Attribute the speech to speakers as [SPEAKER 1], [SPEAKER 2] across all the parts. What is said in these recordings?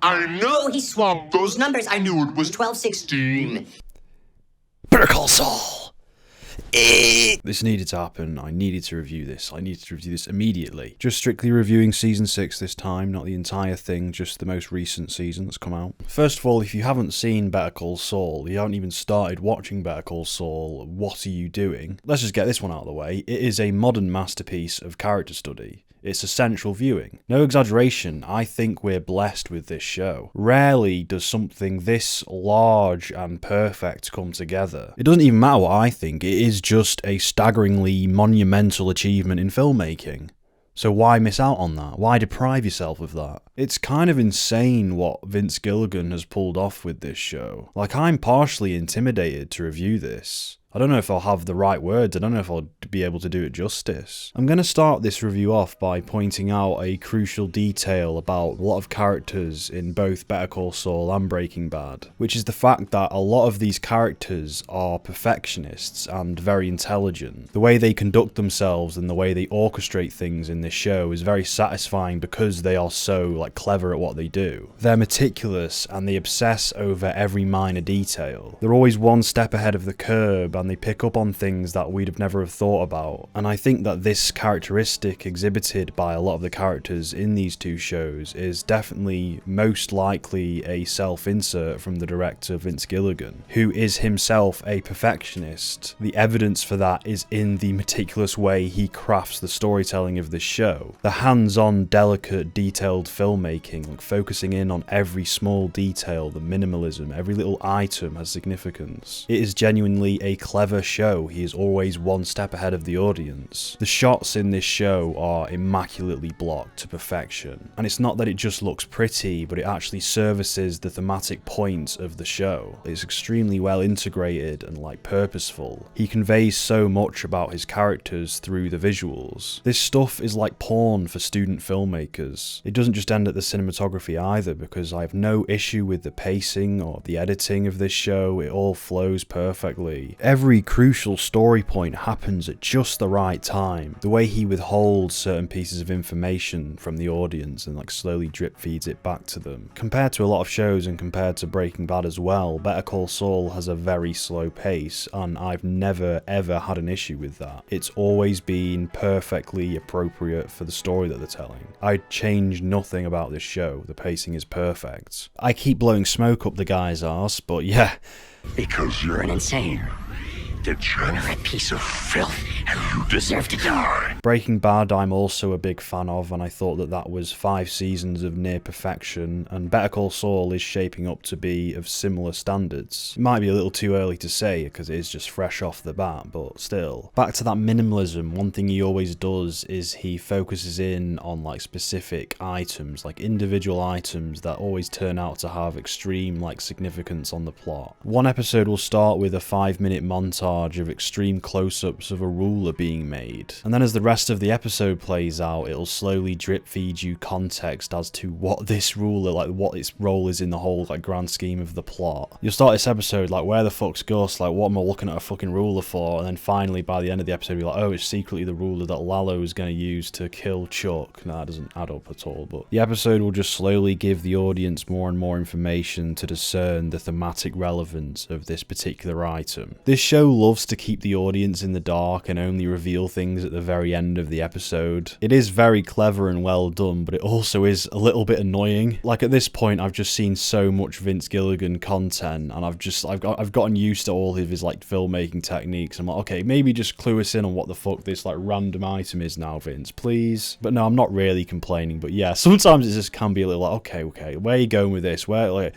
[SPEAKER 1] I know he swapped those numbers. I knew it was 1216.
[SPEAKER 2] Better Call Saul! This needed to happen. I needed to review this. I needed to review this immediately. Just strictly reviewing season 6 this time, not the entire thing, just the most recent season that's come out. First of all, if you haven't seen Better Call Saul, you haven't even started watching Better Call Saul, what are you doing? Let's just get this one out of the way. It is a modern masterpiece of character study. It's essential viewing. No exaggeration, I think we're blessed with this show. Rarely does something this large and perfect come together. It doesn't even matter what I think, it is just a staggeringly monumental achievement in filmmaking. So why miss out on that? Why deprive yourself of that? It's kind of insane what Vince Gilligan has pulled off with this show. Like, I'm partially intimidated to review this. I don't know if I'll have the right words, I don't know if I'll be able to do it justice. I'm going to start this review off by pointing out a crucial detail about a lot of characters in both Better Call Saul and Breaking Bad, which is the fact that a lot of these characters are perfectionists and very intelligent. The way they conduct themselves and the way they orchestrate things in this show is very satisfying because they are so clever at what they do. They're meticulous and they obsess over every minor detail. They're always one step ahead of the curve and they pick up on things that we'd have never have thought about. And I think that this characteristic exhibited by a lot of the characters in these two shows is definitely most likely a self-insert from the director Vince Gilligan, who is himself a perfectionist. The evidence for that is in the meticulous way he crafts the storytelling of this show. The hands-on, delicate, detailed filmmaking, focusing in on every small detail, the minimalism, every little item has significance. It is genuinely a clever show. He is always one step ahead of the audience. The shots in this show are immaculately blocked to perfection, and it's not that it just looks pretty, but it actually services the thematic points of the show. It's extremely well integrated and purposeful. He conveys so much about his characters through the visuals. This stuff is like porn for student filmmakers. It doesn't just end at the cinematography either, because I have no issue with the pacing or the editing of this show. It all flows perfectly. Every crucial story point happens at just the right time. The way he withholds certain pieces of information from the audience and slowly drip feeds it back to them. Compared to a lot of shows and compared to Breaking Bad as well, Better Call Saul has a very slow pace, and I've never ever had an issue with that. It's always been perfectly appropriate for the story that they're telling. I'd change nothing about this show. The pacing is perfect. I keep blowing smoke up the guy's arse, but yeah.
[SPEAKER 1] Because you're an insane, degenerate piece of filth, and you deserve to die.
[SPEAKER 2] Breaking Bad I'm also a big fan of, and I thought that was 5 seasons of near perfection, and Better Call Saul is shaping up to be of similar standards. It might be a little too early to say because it is just fresh off the bat, but still. Back to that minimalism, one thing he always does is he focuses in on specific items, individual items that always turn out to have extreme significance on the plot. One episode will start with a 5-minute montage of extreme close-ups of a ruler being made, and then as the rest of the episode plays out, it'll slowly drip feed you context as to what this ruler, what its role is in the whole grand scheme of the plot. You'll start this episode where the fuck's Gus, what am I looking at a fucking ruler for? And then finally by the end of the episode you're oh, it's secretly the ruler that Lalo is going to use to kill Chuck. No, that doesn't add up at all, but the episode will just slowly give the audience more and more information to discern the thematic relevance of this particular item. This show loves to keep the audience in the dark and only reveal things at the very end of the episode. It is very clever and well done, but it also is a little bit annoying. At this point I've just seen so much Vince Gilligan content, and I've gotten used to all of his filmmaking techniques. I'm okay, maybe just clue us in on what the fuck this random item is now, Vince, please. But no, I'm not really complaining, but yeah, sometimes it just can be a little okay, where are you going with this? What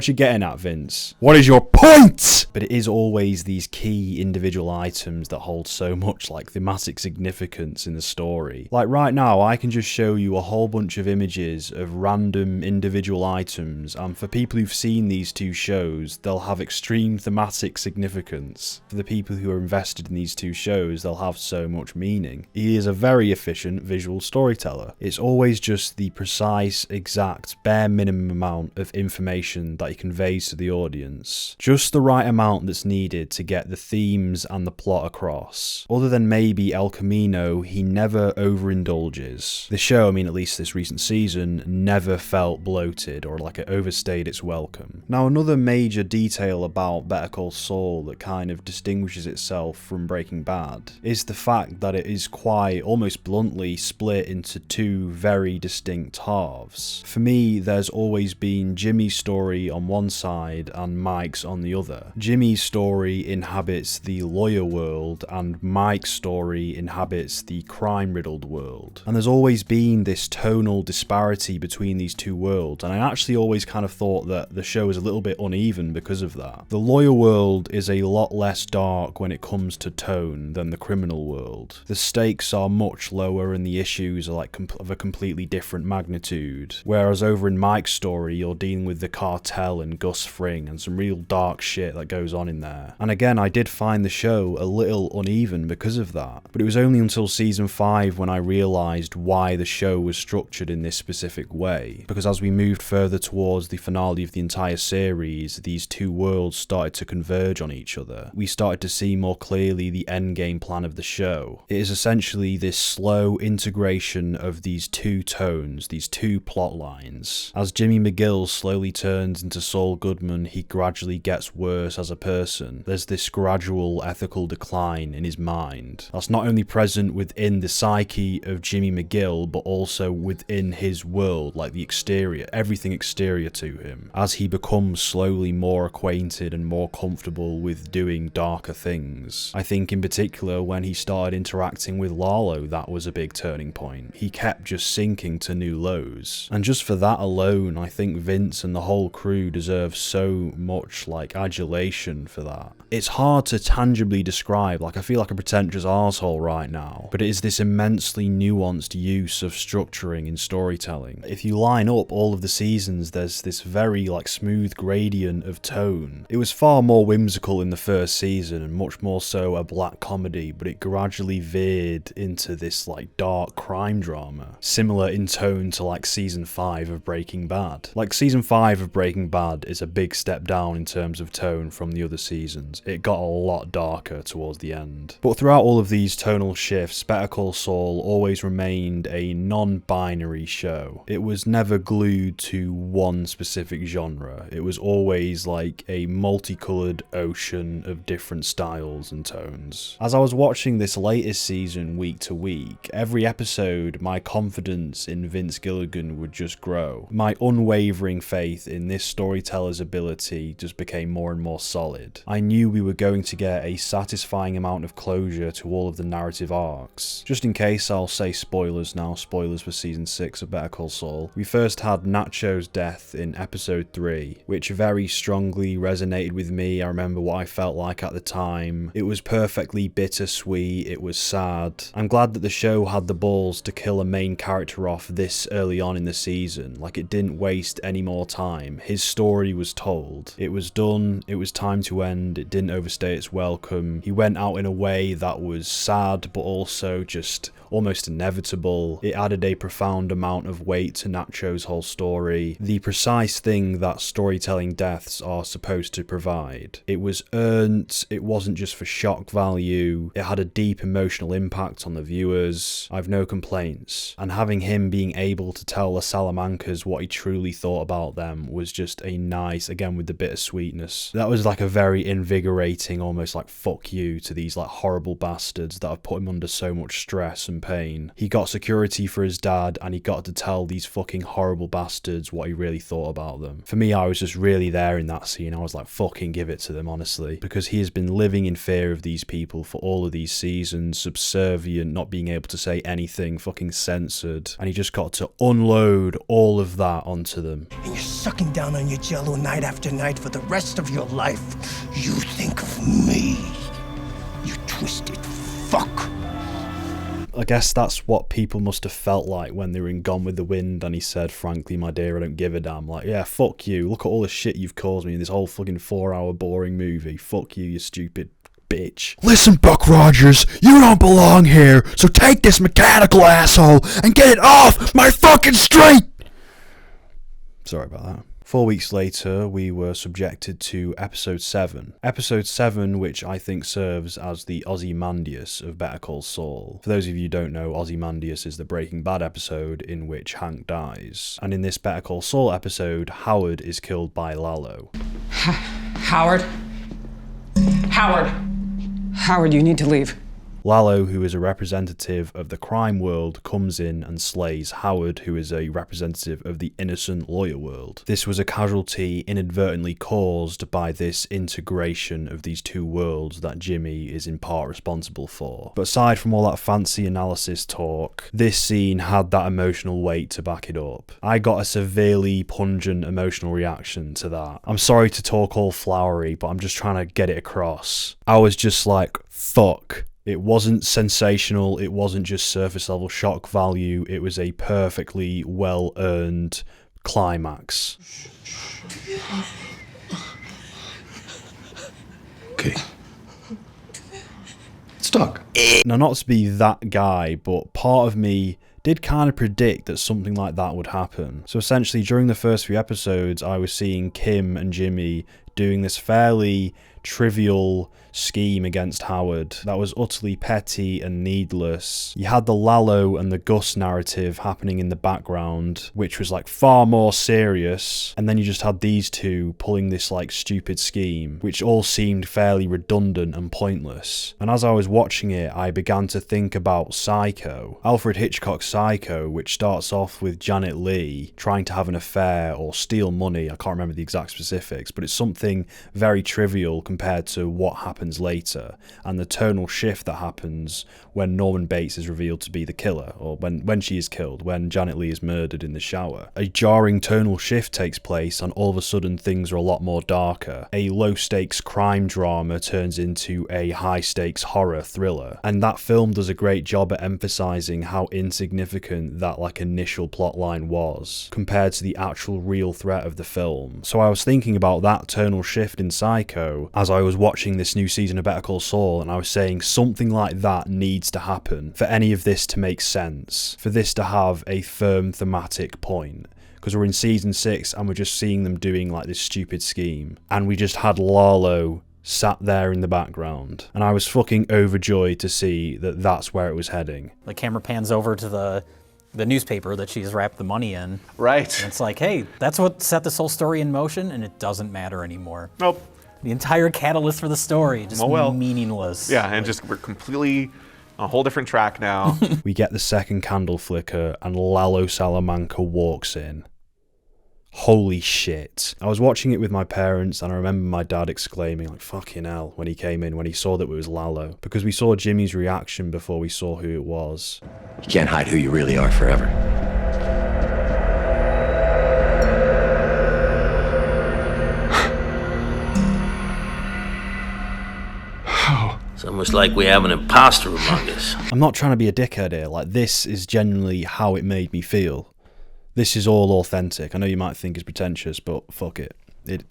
[SPEAKER 2] you getting at, Vince? What is your point? But it is always these key individual items that hold so much thematic significance in the story. Right now I can just show you a whole bunch of images of random individual items, and for people who've seen these two shows, they'll have extreme thematic significance. For the people who are invested in these two shows, they'll have so much meaning. He is a very efficient visual storyteller. It's always just the precise, exact, bare minimum amount of information that he conveys to the audience. Just the right amount that's needed to get the themes and the plot across. chaos. Other than maybe El Camino, he never overindulges. The show, I mean at least this recent season, never felt bloated or like it overstayed its welcome. Now another major detail about Better Call Saul that kind of distinguishes itself from Breaking Bad is the fact that it is quite almost bluntly split into two very distinct halves. For me, there's always been Jimmy's story on one side and Mike's on the other. Jimmy's story inhabits the lawyer world and Mike's story inhabits the crime-riddled world. And there's always been this tonal disparity between these two worlds, and I actually always kind of thought that the show is a little bit uneven because of that. The lawyer world is a lot less dark when it comes to tone than the criminal world. The stakes are much lower and the issues are like of a completely different magnitude. Whereas over in Mike's story, you're dealing with the cartel and Gus Fring and some real dark shit that goes on in there. And again, I did find the show a little uneven because of that. But it was only until season 5 when I realised why the show was structured in this specific way. Because as we moved further towards the finale of the entire series, these two worlds started to converge on each other. We started to see more clearly the endgame plan of the show. It is essentially this slow integration of these two tones, these two plot lines. As Jimmy McGill slowly turns into Saul Goodman, he gradually gets worse as a person. There's this gradual ethical decline in his mind. That's not only present within the psyche of Jimmy McGill, but also within his world, like the exterior, everything exterior to him, as he becomes slowly more acquainted and more comfortable with doing darker things. I think in particular when he started interacting with Lalo, that was a big turning point. He kept just sinking to new lows. And just for that alone, I think Vince and the whole crew deserve so much like adulation for that. It's hard to tangibly describe, like I feel like a pretentious arsehole right now, but it is this immensely nuanced use of structuring in storytelling. If you line up all of the seasons, there's this very like smooth gradient of tone. It was far more whimsical in the first season and much more so a black comedy, but it gradually veered into this like dark crime drama, similar in tone to like season 5 of Breaking Bad. Like season 5 of Breaking Bad is a big step down in terms of tone from the other seasons. It got a lot darker towards the end. But throughout all of these tonal shifts, Better Call Saul always remained a non-binary show. It was never glued to one specific genre. It was always like a multicolored ocean of different styles and tones. As I was watching this latest season week to week, every episode my confidence in Vince Gilligan would just grow. My unwavering faith in this storyteller's ability just became more and more solid. I knew we were going to get a satisfying amount of closure to all of the narrative arcs. Just in case, I'll say spoilers now, spoilers for season 6 of Better Call Saul. We first had Nacho's death in episode 3, which very strongly resonated with me. I remember what I felt like at the time. It was perfectly bittersweet, it was sad. I'm glad that the show had the balls to kill a main character off this early on in the season. Like, it didn't waste any more time. His story was told. It was done, it was time to end, it didn't overstay its welcome. He went out in a way that was sad, but also just almost inevitable. It added a profound amount of weight to Nacho's whole story, the precise thing that storytelling deaths are supposed to provide. It was earned, it wasn't just for shock value, it had a deep emotional impact on the viewers. I've no complaints. And having him being able to tell the Salamancas what he truly thought about them was just a nice, again with the bittersweetness. That was like a very invigorating, almost like fuck you to these like horrible bastards that have put him under so much stress and pain. He got security for his dad and he got to tell these fucking horrible bastards what he really thought about them. For me, I was just really there in that scene. I was like, fucking give it to them, honestly. Because he has been living in fear of these people for all of these seasons, subservient, not being able to say anything, fucking censored. And he just got to unload all of that onto them.
[SPEAKER 3] And you're sucking down on your jello night after night for the rest of your life. You think of me, you twisted fuck.
[SPEAKER 2] I guess that's what people must have felt like when they were in Gone with the Wind and he said, frankly, my dear, I don't give a damn. Like, yeah, fuck you. Look at all the shit you've caused me in this whole fucking 4-hour boring movie. Fuck you, you stupid bitch.
[SPEAKER 4] Listen, Buck Rogers, you don't belong here, so take this mechanical asshole and get it off my fucking street!
[SPEAKER 2] Sorry about that. 4 weeks later, we were subjected to episode 7. Episode 7, which I think serves as the Ozymandias of Better Call Saul. For those of you who don't know, Ozymandias is the Breaking Bad episode in which Hank dies. And in this Better Call Saul episode, Howard is killed by Lalo.
[SPEAKER 5] Howard? Howard, you need to leave.
[SPEAKER 2] Lalo, who is a representative of the crime world, comes in and slays Howard, who is a representative of the innocent lawyer world. This was a casualty inadvertently caused by this integration of these two worlds that Jimmy is in part responsible for. But aside from all that fancy analysis talk, this scene had that emotional weight to back it up. I got a severely pungent emotional reaction to that. I'm sorry to talk all flowery, but I'm just trying to get it across. I was just like, fuck. It wasn't sensational, it wasn't just surface level shock value, it was a perfectly well-earned climax.
[SPEAKER 4] Okay. Let's talk.
[SPEAKER 2] Now, not to be that guy, but part of me did kind of predict that something like that would happen. So essentially, during the first few episodes, I was seeing Kim and Jimmy doing this fairly trivial scheme against Howard that was utterly petty and needless. You had the Lalo and the Gus narrative happening in the background, which was like far more serious, and then you just had these two pulling this like stupid scheme, which all seemed fairly redundant and pointless. And as I was watching it, I began to think about Psycho, Alfred Hitchcock's Psycho, which starts off with Janet Leigh trying to have an affair or steal money. I can't remember the exact specifics, but it's something very trivial compared to what happens later, and the tonal shift that happens when Norman Bates is revealed to be the killer, or when she is killed, when Janet Leigh is murdered in the shower. A jarring tonal shift takes place, and all of a sudden things are a lot more darker. A low-stakes crime drama turns into a high-stakes horror thriller, and that film does a great job at emphasizing how insignificant that like initial plotline was compared to the actual real threat of the film. So I was thinking about that tonal shift in Psycho as I was watching this new season of Better Call Saul, and I was saying something like that needs to happen for any of this to make sense, for this to have a firm thematic point. Because we're in season 6 and we're just seeing them doing like this stupid scheme, and we just had Lalo sat there in the background, and I was fucking overjoyed to see that that's where it was heading.
[SPEAKER 6] The camera pans over to the newspaper that she's wrapped the money in.
[SPEAKER 7] Right.
[SPEAKER 6] And it's like, hey, that's what set this whole story in motion, and it doesn't matter anymore.
[SPEAKER 7] Nope.
[SPEAKER 6] The entire catalyst for the story, just meaningless.
[SPEAKER 7] Yeah, and just we're completely on a whole different track now.
[SPEAKER 2] We get the second candle flicker, and Lalo Salamanca walks in. Holy shit. I was watching it with my parents, and I remember my dad exclaiming, like, fucking hell, when he came in, when he saw that it was Lalo. Because we saw Jimmy's reaction before we saw who it was.
[SPEAKER 1] You can't hide who you really are forever. It's almost like we have an imposter among us.
[SPEAKER 2] I'm not trying to be a dickhead here, like, this is genuinely how it made me feel. This is all authentic. I know you might think it's pretentious, but fuck it.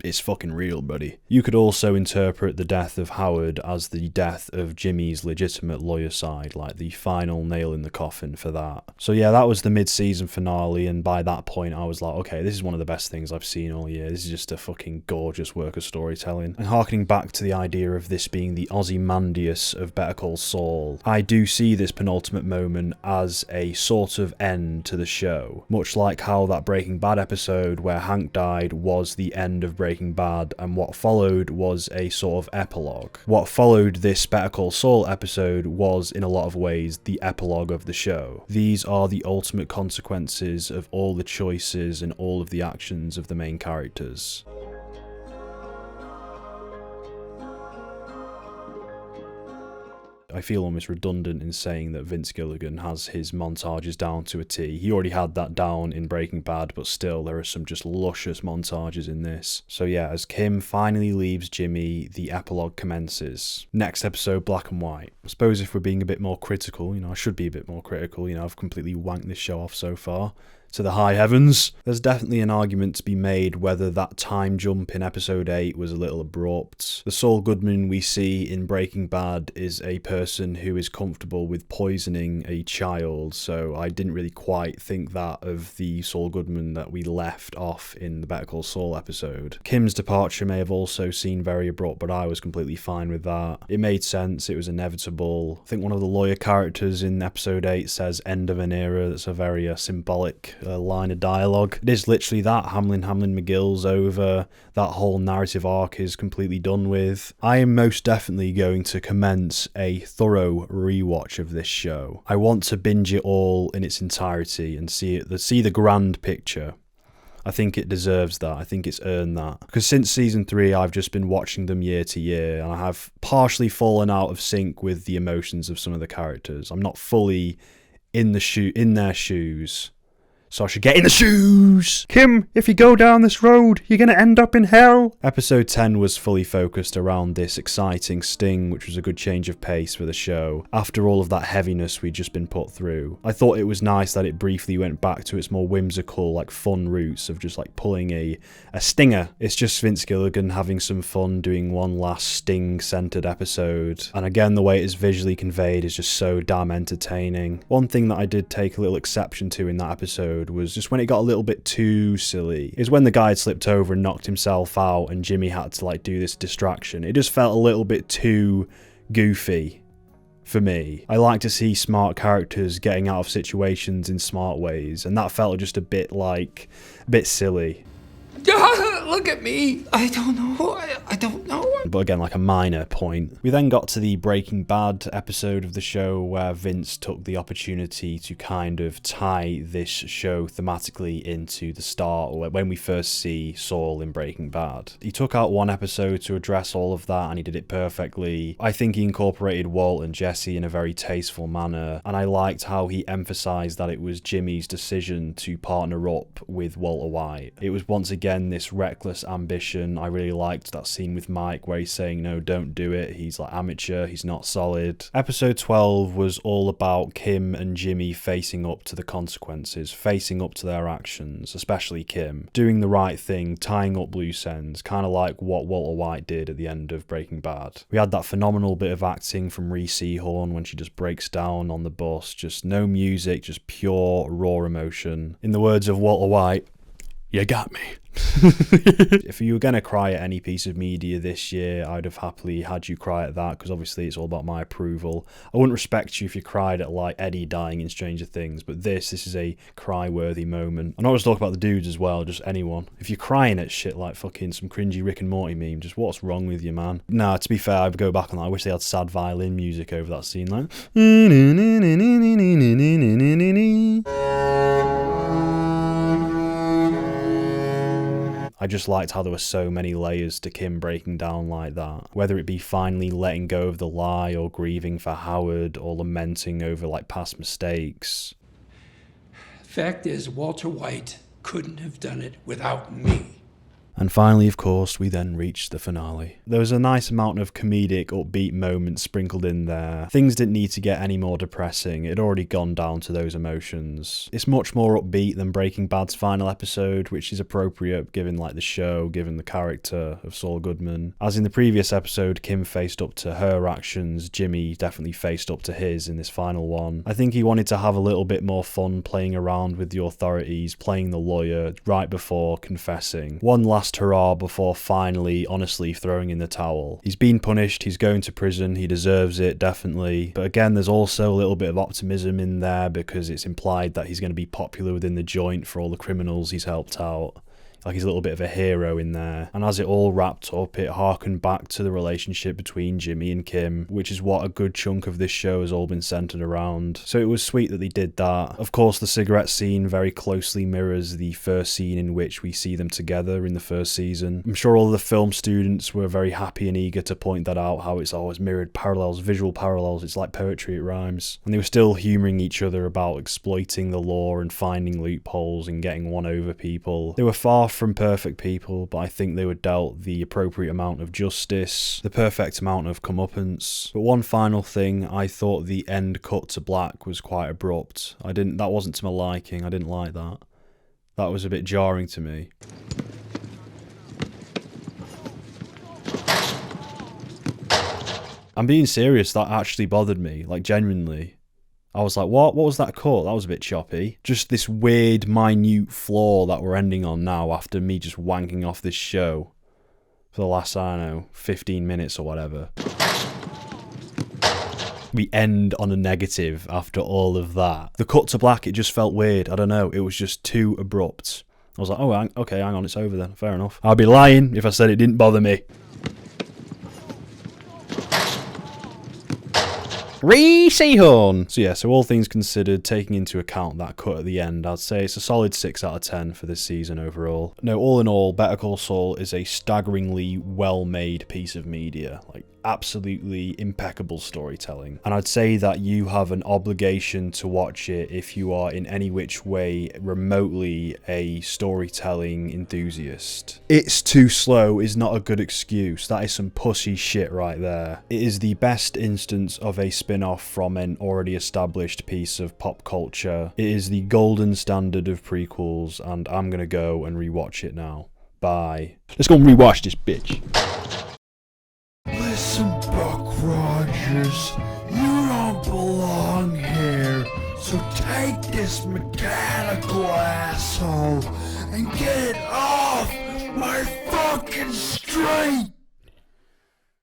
[SPEAKER 2] It's fucking real, buddy. You could also interpret the death of Howard as the death of Jimmy's legitimate lawyer side, like the final nail in the coffin for that. So yeah, that was the mid-season finale, and by that point I was like, okay, this is one of the best things I've seen all year. This is just a fucking gorgeous work of storytelling. And harkening back to the idea of this being the Ozymandias of Better Call Saul, I do see this penultimate moment as a sort of end to the show. Much like how that Breaking Bad episode where Hank died was the end of Breaking Bad, and what followed was a sort of epilogue. What followed this Better Call Saul episode was, in a lot of ways, the epilogue of the show. These are the ultimate consequences of all the choices and all of the actions of the main characters. I feel almost redundant in saying that Vince Gilligan has his montages down to a T. He already had that down in Breaking Bad, but still there are some just luscious montages in this. So yeah, as Kim finally leaves Jimmy, the epilogue commences. Next episode, black and white. I suppose if we're being a bit more critical, I should be a bit more critical, I've completely wanked this show off so far. to the high heavens. There's definitely an argument to be made whether that time jump in episode 8 was a little abrupt. The Saul Goodman we see in Breaking Bad is a person who is comfortable with poisoning a child, so I didn't really quite think that of the Saul Goodman that we left off in the Better Call Saul episode. Kim's departure may have also seemed very abrupt, but I was completely fine with that. It made sense, it was inevitable. I think one of the lawyer characters in episode 8 says end of an era. That's a very symbolic line of dialogue. It is literally that. Hamlin McGill's over. That whole narrative arc is completely done with. I am most definitely going to commence a thorough rewatch of this show. I want to binge it all in its entirety and see the grand picture. I think it deserves that. I think it's earned that. Because since season 3, I've just been watching them year to year, and I have partially fallen out of sync with the emotions of some of the characters. I'm not fully in their shoes. So I should get in the shoes!
[SPEAKER 4] Kim, if you go down this road, you're gonna end up in hell.
[SPEAKER 2] Episode 10 was fully focused around this exciting sting, which was a good change of pace for the show, after all of that heaviness we'd just been put through. I thought it was nice that it briefly went back to its more whimsical, fun roots of just pulling a stinger. It's just Vince Gilligan having some fun doing one last sting-centered episode. And again, the way it is visually conveyed is just so damn entertaining. One thing that I did take a little exception to in that episode was just when it got a little bit too silly. Is when the guy had slipped over and knocked himself out and Jimmy had to do this distraction. It just felt a little bit too goofy for me. I like to see smart characters getting out of situations in smart ways, and that felt just a bit silly.
[SPEAKER 5] Look at me. I don't know. I don't know.
[SPEAKER 2] But again, a minor point. We then got to the Breaking Bad episode of the show where Vince took the opportunity to kind of tie this show thematically into the start, or when we first see Saul in Breaking Bad. He took out one episode to address all of that, and he did it perfectly. I think he incorporated Walt and Jesse in a very tasteful manner, and I liked how he emphasized that it was Jimmy's decision to partner up with Walter White. It was once again this reckless ambition. I really liked that scene with Mike where he's saying, no, don't do it. He's amateur, he's not solid. Episode 12 was all about Kim and Jimmy facing up to the consequences, facing up to their actions, especially Kim. Doing the right thing, tying up loose ends, kind of like what Walter White did at the end of Breaking Bad. We had that phenomenal bit of acting from Reese Seahorn when she just breaks down on the bus, just no music, just pure raw emotion. In the words of Walter White, you got me. If you were going to cry at any piece of media this year, I'd have happily had you cry at that, because obviously it's all about my approval. I wouldn't respect you if you cried at Eddie dying in Stranger Things, but this is a cry-worthy moment. I'm not just talking about the dudes as well, just anyone. If you're crying at shit like fucking some cringy Rick and Morty meme, just what's wrong with you, man? Nah, to be fair, I'd go back on that. I wish they had sad violin music over that scene, I just liked how there were so many layers to Kim breaking down like that. Whether it be finally letting go of the lie, or grieving for Howard, or lamenting over past mistakes.
[SPEAKER 8] Fact is, Walter White couldn't have done it without me.
[SPEAKER 2] And finally, of course, we then reached the finale. There was a nice amount of comedic, upbeat moments sprinkled in there. Things didn't need to get any more depressing. It had already gone down to those emotions. It's much more upbeat than Breaking Bad's final episode, which is appropriate given the show, given the character of Saul Goodman. As in the previous episode, Kim faced up to her actions. Jimmy definitely faced up to his in this final one. I think he wanted to have a little bit more fun playing around with the authorities, playing the lawyer right before confessing. One last hurrah before finally, honestly throwing in the towel. He's been punished, he's going to prison, he deserves it, definitely. But again, there's also a little bit of optimism in there, because it's implied that he's going to be popular within the joint for all the criminals he's helped out. He's a little bit of a hero in there. And as it all wrapped up, it harkened back to the relationship between Jimmy and Kim, which is what a good chunk of this show has all been centered around. So it was sweet that they did that. Of course, the cigarette scene very closely mirrors the first scene in which we see them together in the first season. I'm sure all of the film students were very happy and eager to point that out, how it's always mirrored parallels, visual parallels. It's like poetry, it rhymes. And they were still humouring each other about exploiting the law and finding loopholes and getting one over people. They were far from perfect people, but I think they were dealt the appropriate amount of justice, the perfect amount of comeuppance. But one final thing, I thought the end cut to black was quite abrupt. That wasn't to my liking, I didn't like that. That was a bit jarring to me. I'm being serious, that actually bothered me, like genuinely. I was like, what? What was that cut? That was a bit choppy. Just this weird, minute flaw that we're ending on now after me just wanking off this show for the last, I don't know, 15 minutes or whatever. We end on a negative after all of that. The cut to black, it just felt weird. I don't know. It was just too abrupt. I was like, oh, okay, hang on, it's over then. Fair enough. I'd be lying if I said it didn't bother me. Horn. So yeah, so all things considered, taking into account that cut at the end, I'd say it's a solid 6 out of 10 for this season overall. No, all in all, Better Call Saul is a staggeringly well-made piece of media. Like, absolutely impeccable storytelling. And I'd say that you have an obligation to watch it if you are in any which way remotely a storytelling enthusiast. It's too slow is not a good excuse. That is some pussy shit right there. It is the best instance of a spin-off from an already established piece of pop culture. It is the golden standard of prequels, and I'm gonna go and rewatch it now. Bye. Let's go and rewatch this bitch.
[SPEAKER 4] Listen, Buck Rogers, you don't belong here. So take this mechanical asshole and get it off my fucking street.